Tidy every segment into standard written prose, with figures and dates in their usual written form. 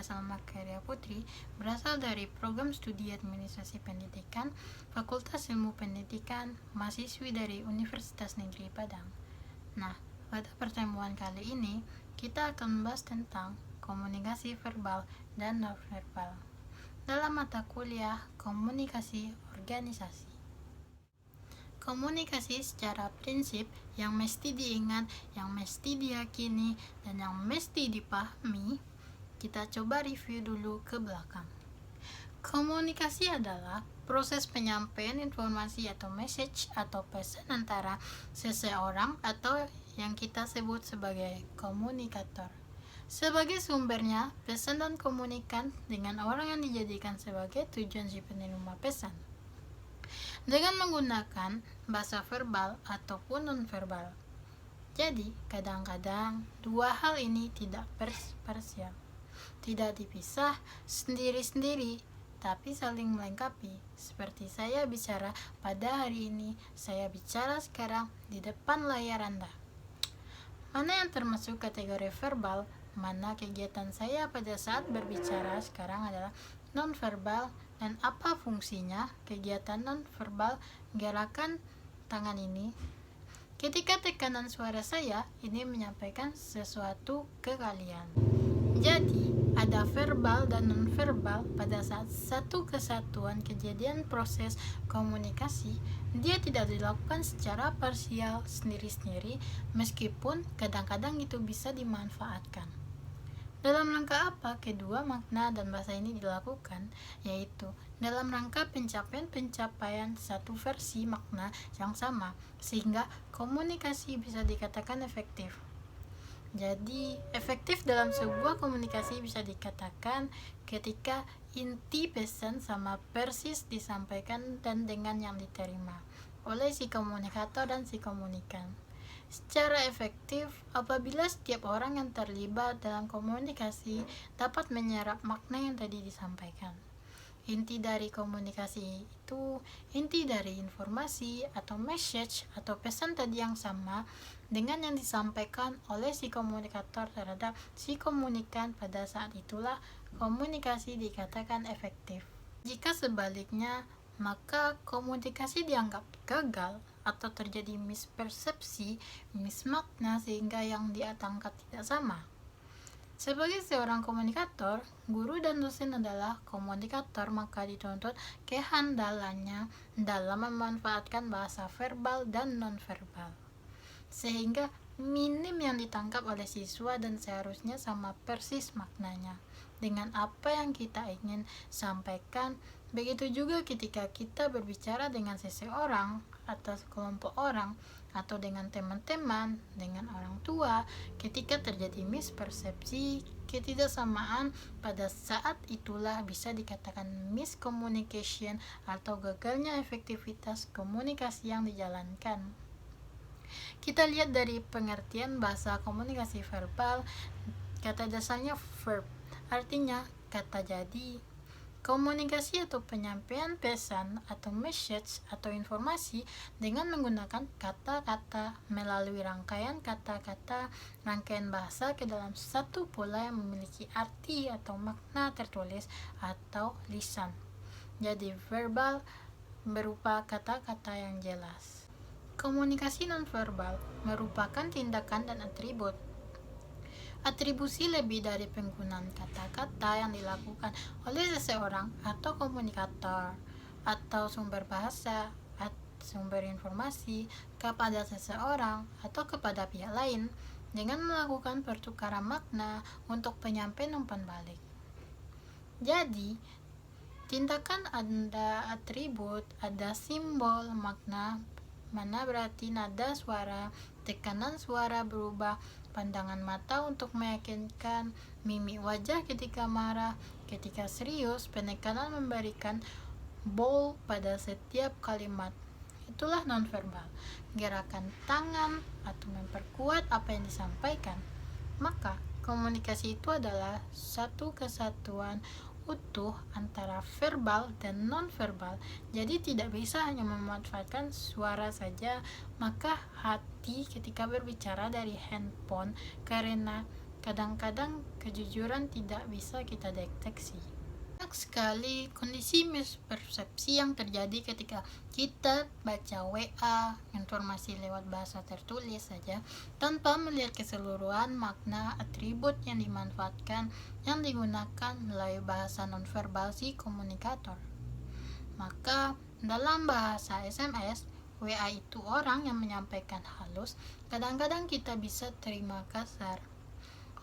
Salma Karya Putri, berasal dari Program Studi Administrasi Pendidikan, Fakultas Ilmu Pendidikan, mahasiswi dari Universitas Negeri Padang. Nah, pada pertemuan kali ini, kita akan membahas tentang komunikasi verbal dan nonverbal dalam mata kuliah komunikasi organisasi. Komunikasi secara prinsip yang mesti diingat, yang mesti diyakini, dan yang mesti dipahami, kita coba review dulu ke belakang. Komunikasi adalah proses penyampaian informasi atau message atau pesan antara seseorang atau yang kita sebut sebagai komunikator. Sebagai sumbernya, pesan dan komunikan dengan orang yang dijadikan sebagai tujuan si penerima pesan. Dengan menggunakan bahasa verbal ataupun nonverbal. Jadi, kadang-kadang dua hal ini tidak parsial, tidak dipisah sendiri-sendiri, tapi saling melengkapi. Seperti saya bicara pada hari ini, saya bicara sekarang di depan layar Anda. Mana yang termasuk kategori verbal, mana kegiatan saya pada saat berbicara sekarang adalah nonverbal, dan apa fungsinya kegiatan nonverbal gerakan tangan ini. Ketika tekanan suara saya ini menyampaikan sesuatu ke kalian. Jadi, ada verbal dan nonverbal pada saat satu kesatuan kejadian proses komunikasi, dia tidak dilakukan secara parsial sendiri-sendiri, meskipun kadang-kadang itu bisa dimanfaatkan. Dalam rangka apa kedua makna dan bahasa ini dilakukan? Yaitu dalam rangka pencapaian satu versi makna yang sama, sehingga komunikasi bisa dikatakan efektif. Jadi, efektif dalam sebuah komunikasi bisa dikatakan ketika inti pesan sama persis disampaikan dan dengan yang diterima oleh si komunikator dan si komunikan. Secara efektif apabila setiap orang yang terlibat dalam komunikasi dapat menyerap makna yang tadi disampaikan. Inti dari komunikasi itu, inti dari informasi atau message atau pesan tadi yang sama dengan yang disampaikan oleh si komunikator terhadap si komunikan, pada saat itulah komunikasi dikatakan efektif. Jika sebaliknya, maka komunikasi dianggap gagal atau terjadi mispersepsi, mismakna sehingga yang dia tangkap tidak sama. Sebagai seorang komunikator, guru dan dosen adalah komunikator, maka dituntut kehandalannya dalam memanfaatkan bahasa verbal dan nonverbal, sehingga minim yang ditangkap oleh siswa dan seharusnya sama persis maknanya dengan apa yang kita ingin sampaikan. Begitu juga ketika kita berbicara dengan seseorang atau sekelompok orang atau dengan teman-teman, dengan orang tua, ketika terjadi mispersepsi, ketidaksamaan, pada saat itulah bisa dikatakan miscommunication atau gagalnya efektivitas komunikasi yang dijalankan. Kita lihat dari pengertian bahasa komunikasi verbal, kata dasarnya verb, artinya kata jadi. Komunikasi atau penyampaian pesan atau message atau informasi dengan menggunakan kata-kata melalui rangkaian kata-kata, rangkaian bahasa ke dalam satu pola yang memiliki arti atau makna tertulis atau lisan. Jadi verbal berupa kata-kata yang jelas. Komunikasi nonverbal merupakan tindakan dan atribut. Atribusi lebih dari penggunaan kata-kata yang dilakukan oleh seseorang atau komunikator atau sumber bahasa atau sumber informasi kepada seseorang atau kepada pihak lain dengan melakukan pertukaran makna untuk penyampaian umpan balik. Jadi, tindakan ada atribut, ada simbol, makna, mana berarti nada suara, tekanan suara berubah, pandangan mata untuk meyakinkan, mimik wajah ketika marah, ketika serius, penekanan memberikan bold pada setiap kalimat. Itulah nonverbal, gerakan tangan atau memperkuat apa yang disampaikan. Maka komunikasi itu adalah satu kesatuan utuh antara verbal dan nonverbal. Jadi tidak bisa hanya memanfaatkan suara saja, maka hati ketika berbicara dari handphone, karena kadang-kadang kejujuran tidak bisa kita deteksi. Banyak sekali kondisi mispersepsi yang terjadi ketika kita baca WA, informasi lewat bahasa tertulis saja, tanpa melihat keseluruhan makna atribut yang dimanfaatkan yang digunakan melalui bahasa nonverbal si komunikator. Maka dalam bahasa SMS, WA itu orang yang menyampaikan halus, kadang-kadang kita bisa terima kasar.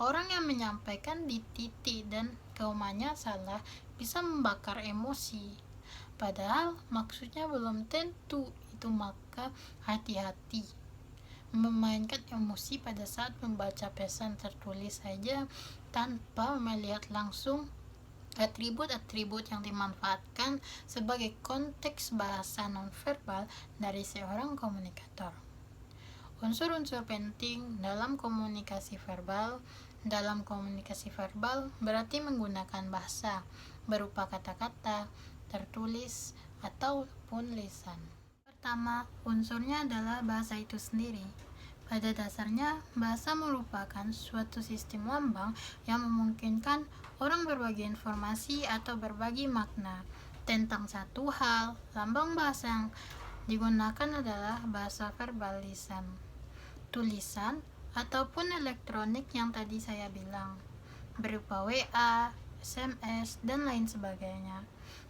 Orang yang menyampaikan di titik dan komanya salah bisa membakar emosi. Padahal maksudnya belum tentu itu, maka hati-hati. Memainkan emosi pada saat membaca pesan tertulis saja tanpa melihat langsung atribut-atribut yang dimanfaatkan sebagai konteks bahasa nonverbal dari seorang komunikator. Unsur-unsur penting dalam komunikasi verbal. Dalam komunikasi verbal berarti menggunakan bahasa berupa kata-kata, tertulis, ataupun lisan. Pertama, unsurnya adalah bahasa itu sendiri. Pada dasarnya, bahasa merupakan suatu sistem lambang yang memungkinkan orang berbagi informasi atau berbagi makna tentang satu hal. Lambang bahasa yang digunakan adalah bahasa verbal lisan, tulisan, ataupun elektronik yang tadi saya bilang, berupa WA, SMS, dan lain sebagainya.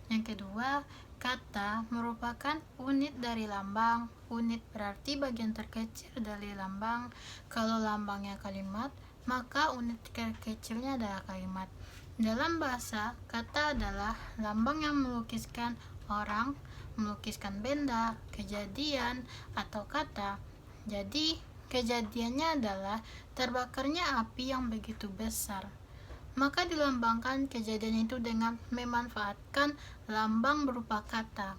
Yang kedua, kata merupakan unit dari lambang. Unit berarti bagian terkecil dari lambang. Kalau lambangnya kalimat, maka unit terkecilnya adalah kalimat. Dalam bahasa, kata adalah lambang yang melukiskan orang, melukiskan benda, kejadian, atau kata. Jadi, kejadiannya adalah terbakarnya api yang begitu besar. Maka dilambangkan kejadian itu dengan memanfaatkan lambang berupa kata.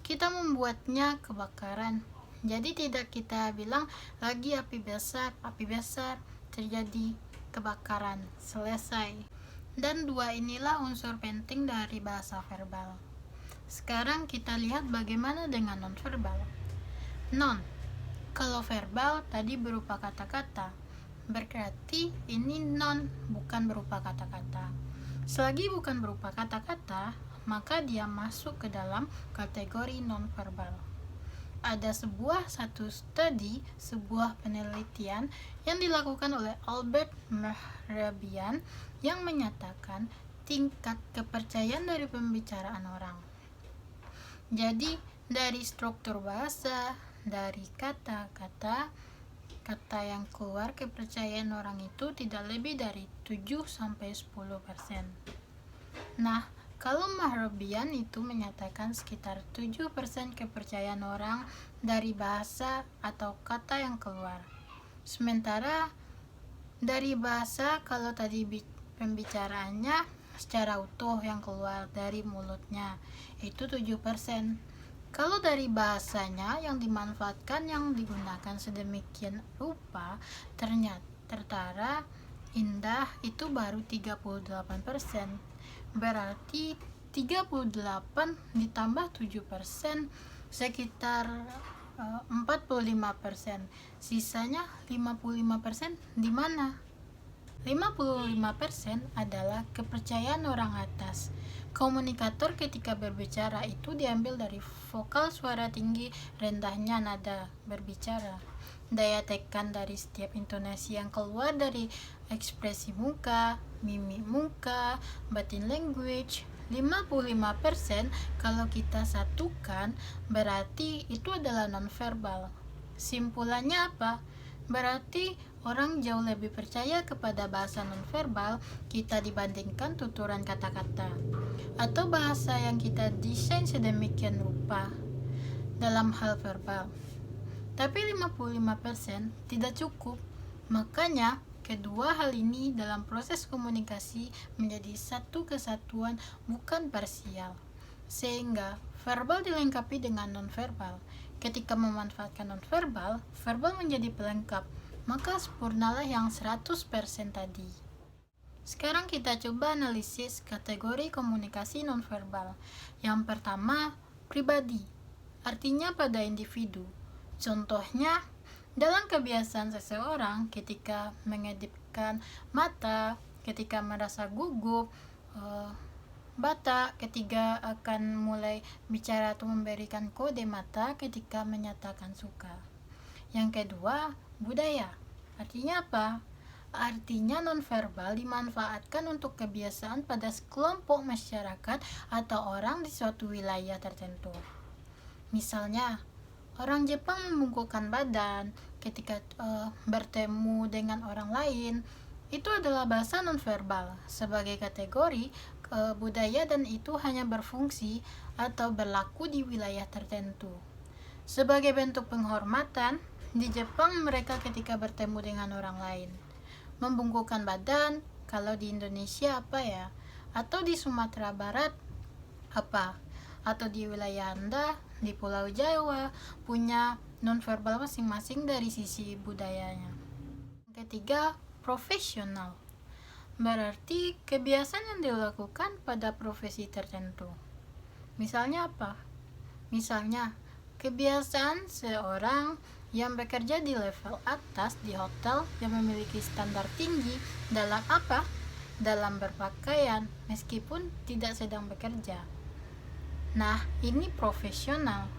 Kita membuatnya kebakaran. Jadi tidak kita bilang lagi api besar, terjadi kebakaran, selesai. Dan dua inilah unsur penting dari bahasa verbal. Sekarang kita lihat bagaimana dengan non-verbal. Kalau verbal tadi berupa kata-kata, berarti ini bukan berupa kata-kata. Selagi bukan berupa kata-kata, maka dia masuk ke dalam kategori non-verbal. Ada satu studi, sebuah penelitian yang dilakukan oleh Albert Mehrabian yang menyatakan tingkat kepercayaan dari pembicaraan orang. Jadi, dari struktur bahasa, dari kata-kata yang keluar, kepercayaan orang itu tidak lebih dari 7-10%. Nah, kalau Mehrabian itu menyatakan sekitar 7% kepercayaan orang dari bahasa atau kata yang keluar. Sementara dari bahasa, kalau tadi pembicaraannya secara utuh yang keluar dari mulutnya, itu 7%. Kalau dari bahasanya yang dimanfaatkan, yang digunakan sedemikian rupa, ternyata indah, itu baru 38%. Berarti 38 ditambah 7%, sekitar 45%. Sisanya 55% di mana? 55% adalah kepercayaan orang atas. Komunikator ketika berbicara itu diambil dari vokal suara tinggi, rendahnya nada berbicara, daya tekan dari setiap intonasi yang keluar dari ekspresi muka, mimik muka, body language. 55% kalau kita satukan berarti itu adalah nonverbal. Simpulannya apa? Berarti orang jauh lebih percaya kepada bahasa nonverbal kita dibandingkan tuturan kata-kata atau bahasa yang kita desain sedemikian rupa dalam hal verbal. Tapi 55% tidak cukup. Makanya kedua hal ini dalam proses komunikasi menjadi satu kesatuan, bukan parsial. Sehingga verbal dilengkapi dengan nonverbal. Ketika memanfaatkan nonverbal, verbal menjadi pelengkap, maka sempurnalah yang 100% tadi. Sekarang kita coba analisis kategori komunikasi nonverbal. Yang pertama, pribadi, artinya pada individu. Contohnya, dalam kebiasaan seseorang ketika mengerutkan, mata ketika merasa gugup, Bata ketika akan mulai bicara atau memberikan kode mata ketika menyatakan suka. Yang kedua, budaya. Artinya apa? Artinya nonverbal dimanfaatkan untuk kebiasaan pada sekelompok masyarakat atau orang di suatu wilayah tertentu. Misalnya, orang Jepang membungkukkan badan ketika bertemu dengan orang lain. Itu adalah bahasa nonverbal sebagai kategori budaya, dan itu hanya berfungsi atau berlaku di wilayah tertentu. Sebagai bentuk penghormatan, di Jepang mereka ketika bertemu dengan orang lain membungkukkan badan. Kalau di Indonesia apa ya? Atau di Sumatera Barat apa? Atau di wilayah Anda di Pulau Jawa punya nonverbal masing-masing dari sisi budayanya. Ketiga, profesional. Berarti kebiasaan yang dilakukan pada profesi tertentu. Misalnya apa? Misalnya, kebiasaan seorang yang bekerja di level atas di hotel yang memiliki standar tinggi dalam apa? Dalam berpakaian, meskipun tidak sedang bekerja. Nah, ini profesional.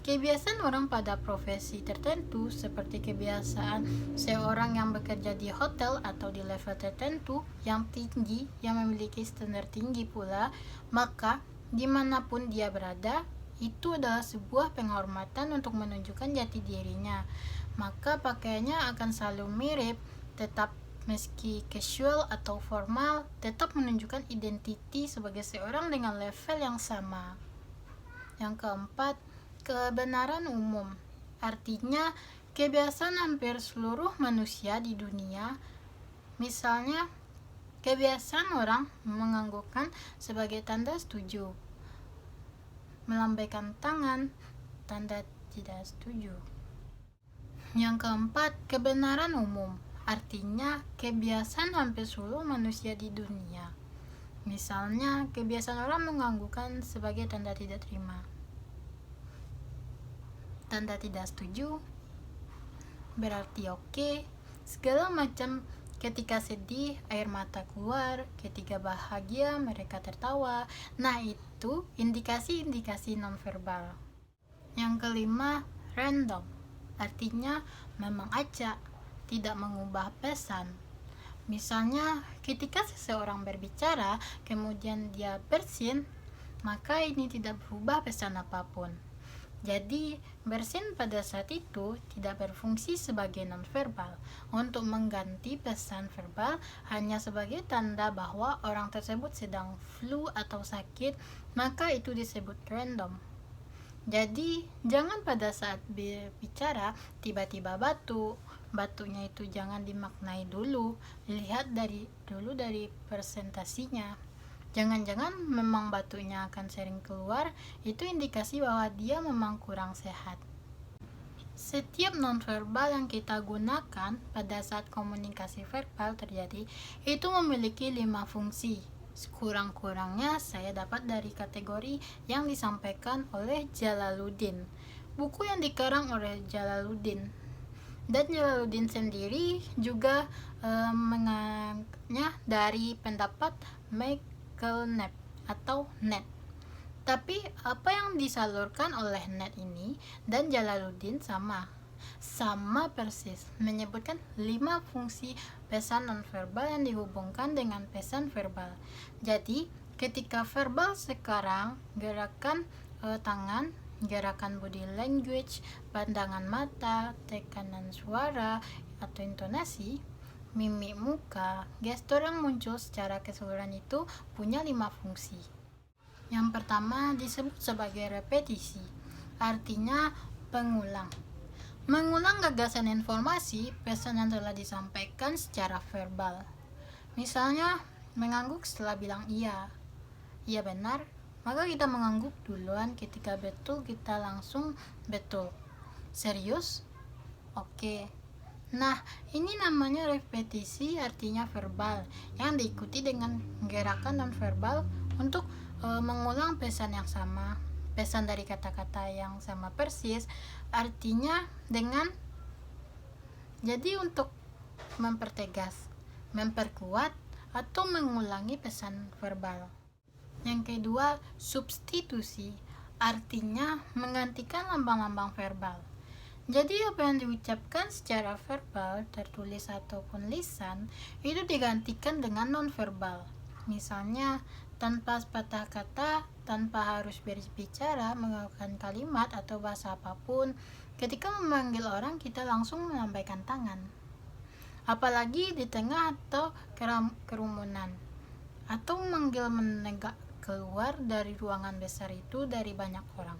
Kebiasaan orang pada profesi tertentu, seperti kebiasaan seorang yang bekerja di hotel atau di level tertentu yang tinggi, yang memiliki standar tinggi pula, maka dimanapun dia berada, itu adalah sebuah penghormatan untuk menunjukkan jati dirinya. Maka pakaiannya akan selalu mirip, tetap meski casual atau formal, tetap menunjukkan identiti sebagai seorang dengan level yang sama. Yang keempat, kebenaran umum. Artinya kebiasaan hampir seluruh manusia di dunia. Misalnya, kebiasaan orang menganggukkan sebagai tanda setuju, melambaikan tangan, tanda tidak setuju. Yang keempat, kebenaran umum. Artinya kebiasaan hampir seluruh manusia di dunia. Misalnya, kebiasaan orang menganggukkan sebagai tanda tidak terima, tanda tidak setuju, berarti oke, segala macam. Ketika sedih, air mata keluar. Ketika bahagia, mereka tertawa. Nah, itu indikasi-indikasi nonverbal. Yang kelima, random. Artinya memang acak, tidak mengubah pesan. Misalnya, ketika seseorang berbicara, kemudian dia bersin, maka ini tidak berubah pesan apapun. Jadi, bersin pada saat itu tidak berfungsi sebagai nonverbal untuk mengganti pesan verbal, hanya sebagai tanda bahwa orang tersebut sedang flu atau sakit, maka itu disebut random. Jadi, jangan pada saat berbicara tiba-tiba batuknya itu jangan dimaknai dulu, lihat dari presentasinya. Jangan-jangan memang batuknya akan sering keluar, itu indikasi bahwa dia memang kurang sehat. Setiap nonverbal yang kita gunakan pada saat komunikasi verbal terjadi, itu memiliki 5 fungsi. Sekurang-kurangnya saya dapat dari kategori yang disampaikan oleh Jalaluddin, buku yang dikarang oleh Jalaluddin. Dan Jalaluddin sendiri juga mengambilnya dari pendapat Michael atau Net. Tapi apa yang disalurkan oleh Net ini dan Jalaluddin sama persis, menyebutkan 5 fungsi pesan nonverbal yang dihubungkan dengan pesan verbal. Jadi ketika verbal sekarang, gerakan tangan, gerakan body language, pandangan mata, tekanan suara atau intonasi, mimik muka, gestur yang muncul secara keseluruhan itu punya 5 fungsi. Yang pertama disebut sebagai repetisi, artinya pengulang. Mengulang gagasan informasi, pesan yang telah disampaikan secara verbal. Misalnya, mengangguk setelah bilang iya benar, maka kita mengangguk duluan. Ketika betul, kita langsung betul. Serius? Oke. Nah, ini namanya repetisi, artinya verbal, yang diikuti dengan gerakan non-verbal untuk mengulang pesan yang sama, pesan dari kata-kata yang sama persis, artinya dengan, jadi untuk mempertegas, memperkuat, atau mengulangi pesan verbal. Yang kedua, substitusi, artinya menggantikan lambang-lambang verbal. Jadi apa yang diucapkan secara verbal, tertulis ataupun lisan, itu digantikan dengan non-verbal. Misalnya, tanpa sepatah kata, tanpa harus berbicara, menggunakan kalimat atau bahasa apapun, ketika memanggil orang kita langsung melambaikan tangan. Apalagi di tengah atau kerumunan, atau memanggil menegak keluar dari ruangan besar itu dari banyak orang.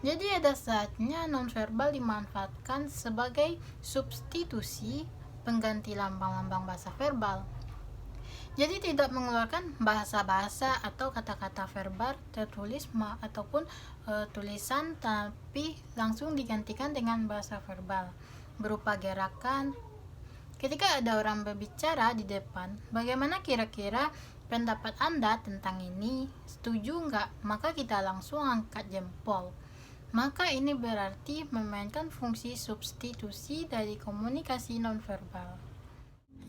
Jadi ada saatnya nonverbal dimanfaatkan sebagai substitusi pengganti lambang-lambang bahasa verbal. Jadi tidak mengeluarkan bahasa-bahasa atau kata-kata verbal tertulis ataupun tulisan, tapi langsung digantikan dengan bahasa verbal berupa gerakan. Ketika ada orang berbicara di depan, bagaimana kira-kira pendapat Anda tentang ini? Setuju nggak? Maka kita langsung angkat jempol. Maka ini berarti memainkan fungsi substitusi dari komunikasi nonverbal.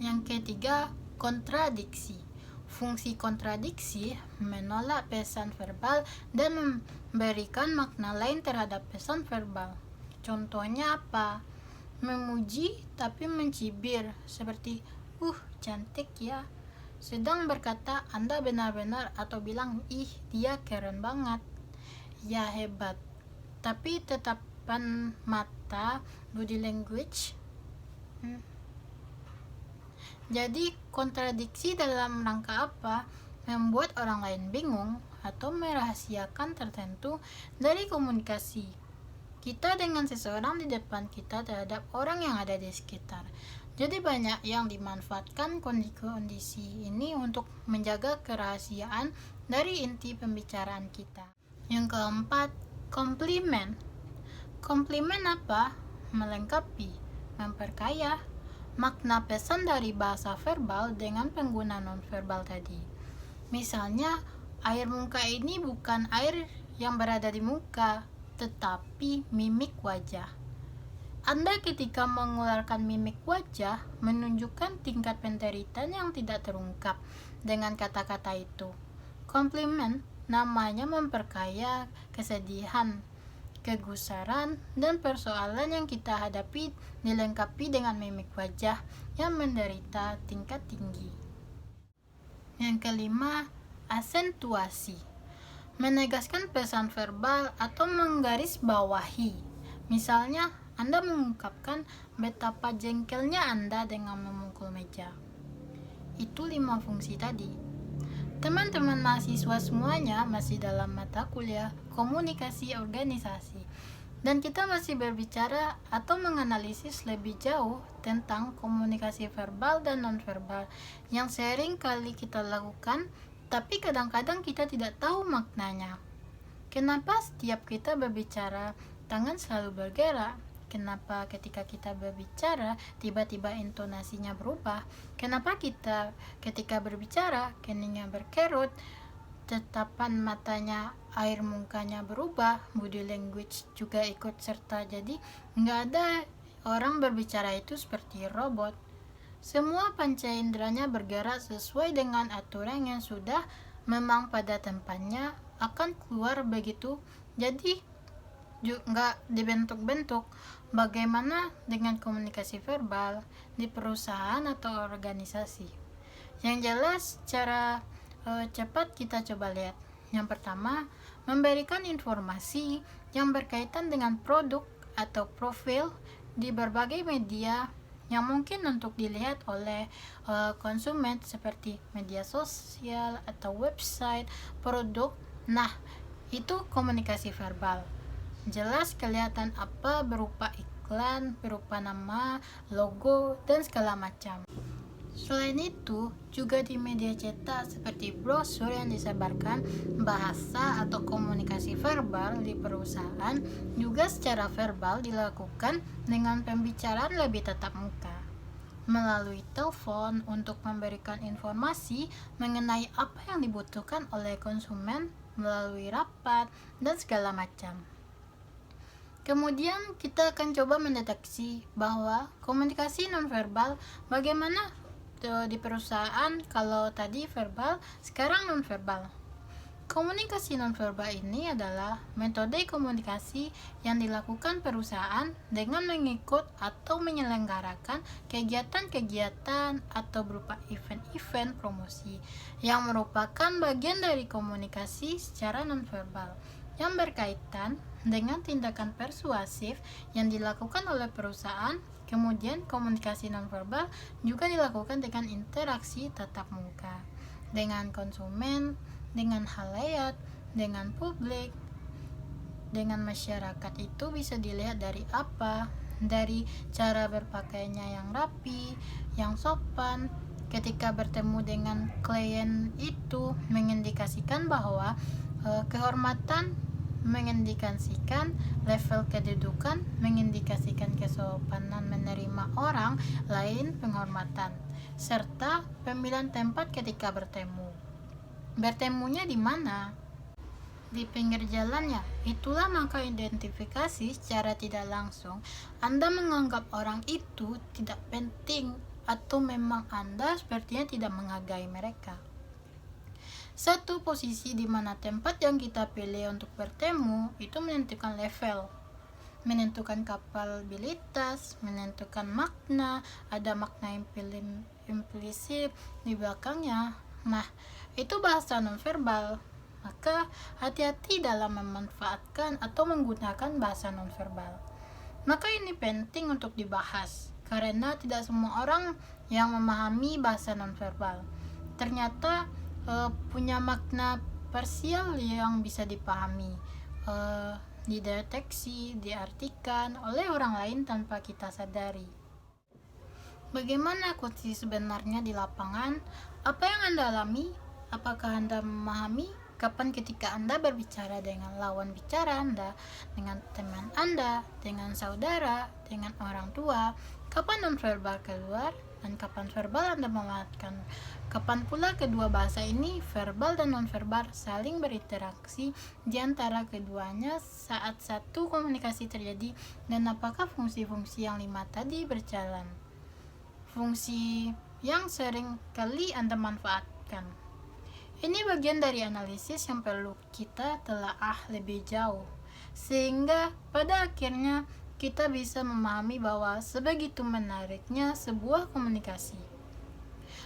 Yang ketiga, kontradiksi. Fungsi kontradiksi menolak pesan verbal dan memberikan makna lain terhadap pesan verbal. Contohnya apa? Memuji tapi mencibir, seperti cantik ya. Sedang berkata Anda benar-benar, atau bilang ih dia keren banget, ya hebat. Tapi tatapan mata, body language. Jadi kontradiksi dalam rangka apa? Membuat orang lain bingung atau merahasiakan tertentu dari komunikasi kita dengan seseorang di depan kita terhadap orang yang ada di sekitar. Jadi banyak yang dimanfaatkan kondisi ini untuk menjaga kerahasiaan dari inti pembicaraan kita. Yang keempat, komplimen. Komplimen apa? Melengkapi, memperkaya makna pesan dari bahasa verbal dengan pengguna nonverbal tadi. Misalnya, air muka ini bukan air yang berada di muka, tetapi mimik wajah. Anda ketika mengeluarkan mimik wajah menunjukkan tingkat penderitaan yang tidak terungkap dengan kata-kata itu. Komplimen namanya memperkaya kesedihan, kegusaran, dan persoalan yang kita hadapi dilengkapi dengan mimik wajah yang menderita tingkat tinggi. Yang kelima, asentuasi. Menegaskan pesan verbal atau menggarisbawahi. Misalnya, Anda mengungkapkan betapa jengkelnya Anda dengan memukul meja. Itu 5 fungsi tadi. Teman-teman mahasiswa semuanya masih dalam mata kuliah komunikasi organisasi, dan kita masih berbicara atau menganalisis lebih jauh tentang komunikasi verbal dan nonverbal yang sering kali kita lakukan, tapi kadang-kadang kita tidak tahu maknanya. Kenapa setiap kita berbicara tangan selalu bergerak? Kenapa ketika kita berbicara tiba-tiba intonasinya berubah? Kenapa kita ketika berbicara keningnya berkerut, tatapan matanya, air mukanya berubah, body language juga ikut serta? Jadi nggak ada orang berbicara itu seperti robot. Semua panca inderanya bergerak sesuai dengan aturan yang sudah memang pada tempatnya akan keluar begitu. Jadi nggak dibentuk-bentuk. Bagaimana dengan komunikasi verbal di perusahaan atau organisasi? Yang jelas secara cepat kita coba lihat. Yang pertama, memberikan informasi yang berkaitan dengan produk atau profil di berbagai media yang mungkin untuk dilihat oleh konsumen, seperti media sosial atau website produk. Nah, itu komunikasi verbal. Jelas kelihatan apa berupa iklan, berupa nama, logo, dan segala macam. Selain itu, juga di media cetak seperti brosur yang disebarkan, bahasa atau komunikasi verbal di perusahaan juga secara verbal dilakukan dengan pembicaraan lebih tatap muka. Melalui telepon untuk memberikan informasi mengenai apa yang dibutuhkan oleh konsumen, melalui rapat, dan segala macam. Kemudian kita akan coba mendeteksi bahwa komunikasi nonverbal bagaimana di perusahaan, kalau tadi verbal, sekarang nonverbal. Komunikasi nonverbal ini adalah metode komunikasi yang dilakukan perusahaan dengan mengikut atau menyelenggarakan kegiatan-kegiatan atau berupa event-event promosi yang merupakan bagian dari komunikasi secara nonverbal yang berkaitan dengan tindakan persuasif yang dilakukan oleh perusahaan. Kemudian komunikasi nonverbal juga dilakukan dengan interaksi tatap muka dengan konsumen, dengan halayak, dengan publik, dengan masyarakat. Itu bisa dilihat dari apa? Dari cara berpakaiannya yang rapi, yang sopan. Ketika bertemu dengan klien itu mengindikasikan bahwa kehormatan, mengindikasikan level kedudukan, mengindikasikan kesopanan menerima orang lain, penghormatan, serta pemilihan tempat ketika bertemu. Bertemunya di mana? Di pinggir jalannya. Itulah maka identifikasi secara tidak langsung. Anda menganggap orang itu tidak penting atau memang Anda sepertinya tidak menghargai mereka. Satu posisi di mana tempat yang kita pilih untuk bertemu itu menentukan level, menentukan kapabilitas, menentukan makna, ada makna implisit di belakangnya. Nah, itu bahasa nonverbal. Maka hati-hati dalam memanfaatkan atau menggunakan bahasa nonverbal. Maka ini penting untuk dibahas karena tidak semua orang yang memahami bahasa nonverbal ternyata punya makna parsial yang bisa dipahami, dideteksi, diartikan oleh orang lain tanpa kita sadari. Bagaimana kondisi sebenarnya di lapangan? Apa yang Anda alami? Apakah Anda memahami? Kapan ketika Anda berbicara dengan lawan bicara Anda, dengan teman Anda, dengan saudara, dengan orang tua? Kapan nonverbal keluar? Dan kapan verbal Anda memanfaatkan? Kapan pula kedua bahasa ini, verbal dan nonverbal, saling berinteraksi di antara keduanya saat satu komunikasi terjadi? Dan apakah fungsi-fungsi yang 5 tadi berjalan? Fungsi yang sering kali Anda manfaatkan. Ini bagian dari analisis yang perlu kita telaah lebih jauh, sehingga pada akhirnya kita bisa memahami bahwa sebegitu menariknya sebuah komunikasi.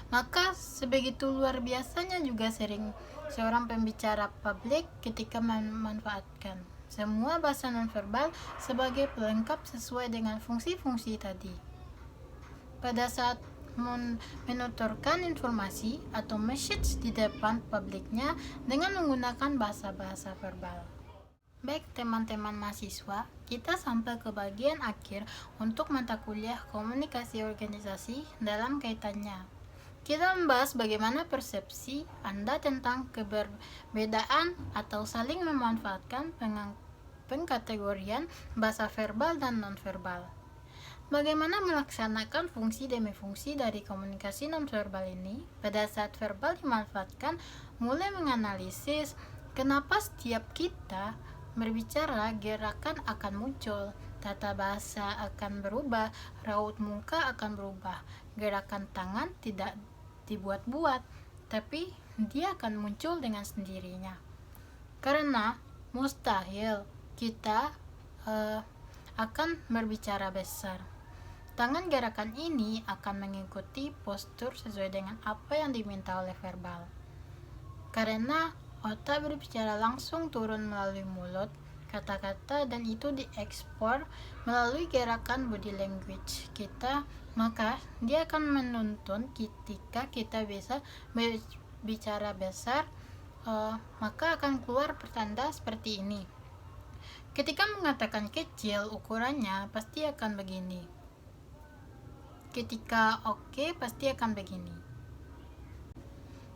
Maka sebegitu luar biasanya juga sering seorang pembicara publik ketika memanfaatkan semua bahasa nonverbal sebagai pelengkap sesuai dengan fungsi-fungsi tadi. Pada saat menuturkan informasi atau message di depan publiknya dengan menggunakan bahasa-bahasa verbal. Baik teman-teman mahasiswa, kita sampai ke bagian akhir untuk mata kuliah komunikasi organisasi dalam kaitannya. Kita membahas bagaimana persepsi Anda tentang keberbedaan atau saling memanfaatkan pengkategorian bahasa verbal dan nonverbal. Bagaimana melaksanakan fungsi demi fungsi dari komunikasi nonverbal ini pada saat verbal dimanfaatkan, mulai menganalisis kenapa setiap kita berbicara gerakan akan muncul, tata bahasa akan berubah, raut muka akan berubah, gerakan tangan tidak dibuat-buat, tapi dia akan muncul dengan sendirinya. Karena mustahil kita akan berbicara besar. Tangan gerakan ini akan mengikuti postur sesuai dengan apa yang diminta oleh verbal. Karena otak berbicara langsung turun melalui mulut, kata-kata, dan itu diekspor melalui gerakan body language kita, maka dia akan menuntun ketika kita bisa berbicara besar, maka akan keluar pertanda seperti ini. Ketika mengatakan kecil, ukurannya pasti akan begini. Ketika oke, pasti akan begini.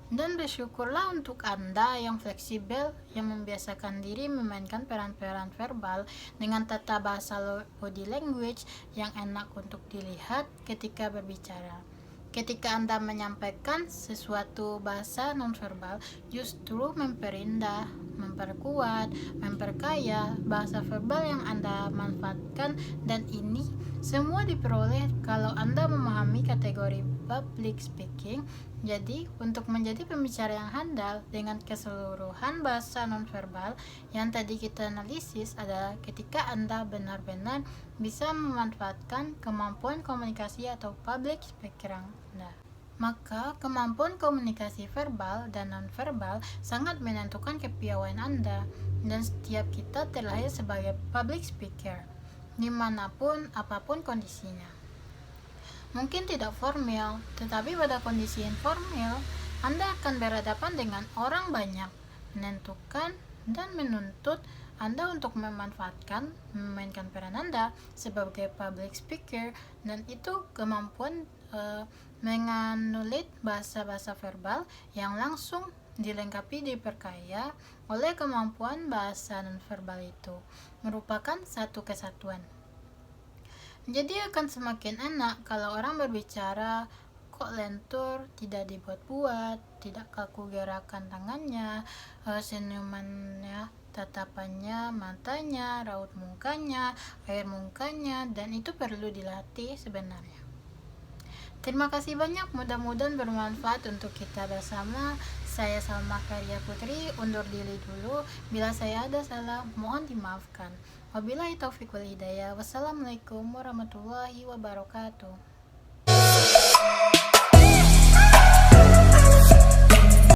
Dan bersyukurlah untuk Anda yang fleksibel, yang membiasakan diri memainkan peran-peran verbal dengan tata bahasa body language yang enak untuk dilihat ketika berbicara. Ketika Anda menyampaikan sesuatu bahasa nonverbal, justru memperindah, memperkuat, memperkaya bahasa verbal yang Anda manfaatkan, dan ini Semua diperoleh kalau Anda memahami kategori public speaking. Jadi, untuk menjadi pembicara yang handal dengan keseluruhan bahasa nonverbal yang tadi kita analisis adalah ketika Anda benar-benar bisa memanfaatkan kemampuan komunikasi atau public speaker Anda. Maka, kemampuan komunikasi verbal dan nonverbal sangat menentukan kepiawaian Anda, dan setiap kita terlahir sebagai public speaker, dimanapun, apapun kondisinya. Mungkin tidak formal, tetapi pada kondisi informal, Anda akan berhadapan dengan orang banyak, menentukan dan menuntut Anda untuk memainkan peran Anda sebagai public speaker, dan itu kemampuan menganulit bahasa-bahasa verbal yang langsung dilengkapi diperkaya oleh kemampuan bahasa nonverbal itu merupakan satu kesatuan. Jadi akan semakin enak kalau orang berbicara kok lentur, tidak dibuat-buat, tidak kaku gerakan tangannya, senyumannya, tatapannya, matanya, raut mukanya, air mukanya, dan itu perlu dilatih sebenarnya. Terima kasih banyak, mudah-mudahan bermanfaat untuk kita bersama. Saya Salma Karya Putri, undur diri dulu. Bila saya ada salah, mohon dimaafkan. Wabillahi taufiq wal hidayah. Wassalamualaikum warahmatullahi wabarakatuh.